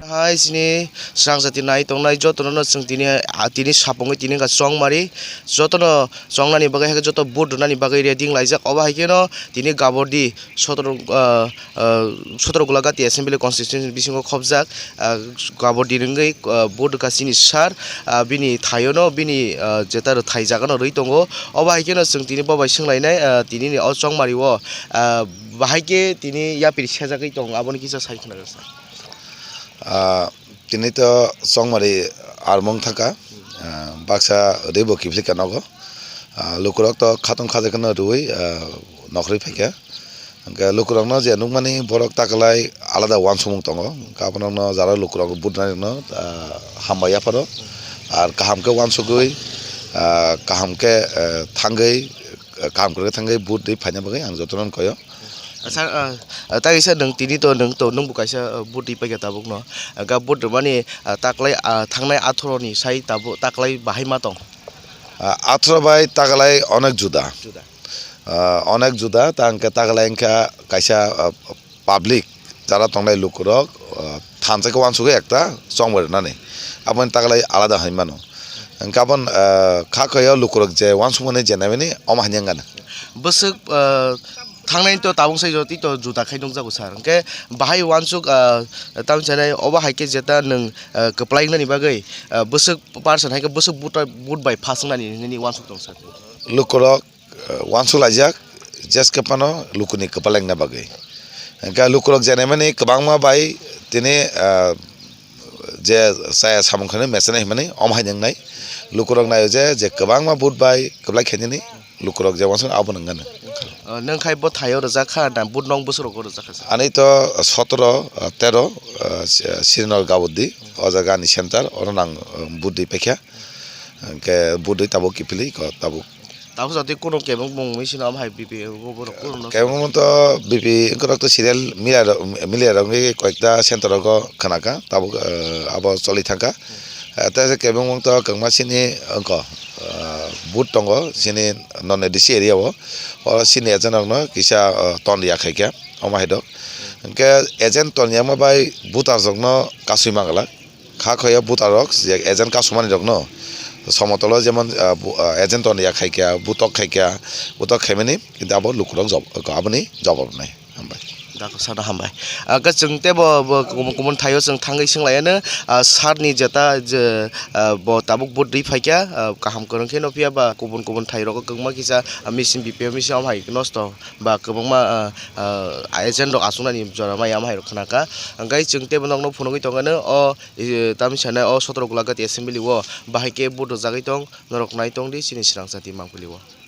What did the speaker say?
Hai sini serang jati nai tong nai joto no seng tini sapongi tini ka song mari joto no song nani bagai hake joto board nani bagai reading laijak oba hake no tini gabodi sotoro gula gati assembly constituency bisingo khobjak gabodi ringai board ka sini sar bini thayo no bini jetar thaijaga no rui tongo oba hake no seng tini babai senglai nai tini ni o song mari o bahai ke tini yapir sejagai tong aboni kisa sai khna gasa Tini to song mari armong thaka baksa rebo kifli kanogo lukurok to khatong khaje kana ruwi nokri pheke angka lukurok no je nukmani borok takalai alada wan sumung tongo kapono no jara lukurok budnai no hambaya paro ar kaham ke wan sugui kaham ke thangai bud dei phanya bagai ang jotonon koyo ta isa nang tini to nang bukaisa budi pakai tabuk no ga bud mani taklai thangnai athoroni sai tabu taklai bahai matong athro bai takalai onek juda tangke takalai engka kaisa public jara tonglai lukurok thanse ko wan suge ekta songber nani abon takalai alada haimano engkabon khakoyo lukurok je wan sumone jenabeni oma hanyangana besek थांनाय तो ताबुं साइ जति तो जुता खाइ दं जागो सार के बाहाय वानसुक ताम चनाय ओबा हाइके जेता नों कप्लाइं नानि बागै बसक पार्सन हाइके बसक बुट बाय फासं नानि नि वानसुक दं सार lukurok wansu lajak jes kepano lukuni kepaleng na bagai engka lukurok jenemani kebangma bai tini je saya samung khane mesene himani om hanyang nai lukurok nayo je kebangma bud bai keplai khenini lukurok je wansu abon ngana नों खाय ब थायो रजा खा ना बुट नंग बोसोर को रजा खा ani to 17 13 sirinal gabodi ojagani center oronang budi pekya ke budi tabu kipili ko tabu Tabo जति कोनो केबं बं मिसिन am hai bipi go boro kono কেমন তো বিপি করক তো সিরিয়াল মিলিয়া রঙে কয়েকটা সেন্টার গো খানাকা তাবো আবো চলি থাকা তাতে কেবং তো কংমা সিনি অঙ্ক বুট টঙ্গ সিনি নন এডিসি এরিয়া ও সিনি এজেন্ট ন কিসা তনিয়া খাইকা অমাহিদ কে এজেন্ট তনিয়া মা বাই বুটার জগ্ন কাসুই মাগলা খা খয়া বুটারক যে এজেন্ট কাসুমানি জগ্ন সমতল যেমন এজেন্ট তনিয়া খাইকা বুটক খাইমেনি কিন্তু আবো লুকুরক জব আপনি জবাব নাই হামবাই दाको सादा हामबाय गा जोंते गुबुन थायो जों थाङै सोंलायानो सारनि जेता जे ब ताबुक बुट दै फाइका काहाम करंखे नपिया बा गुबुन थाइरक गंमा किसा मेसिन बिपे मेसिन हाइ नस्त बा गोबांमा एजेन्ट आसुनानि जरा माया माइ रखनाका गाय जोंते बनंनो फुनगै तंगानो अ तामि साना अ 17 गुलागाति एसेम्बली वो बाहायके बुट जागै तं नरक नाय तं दि सिनि सिरां जाति मांगलिव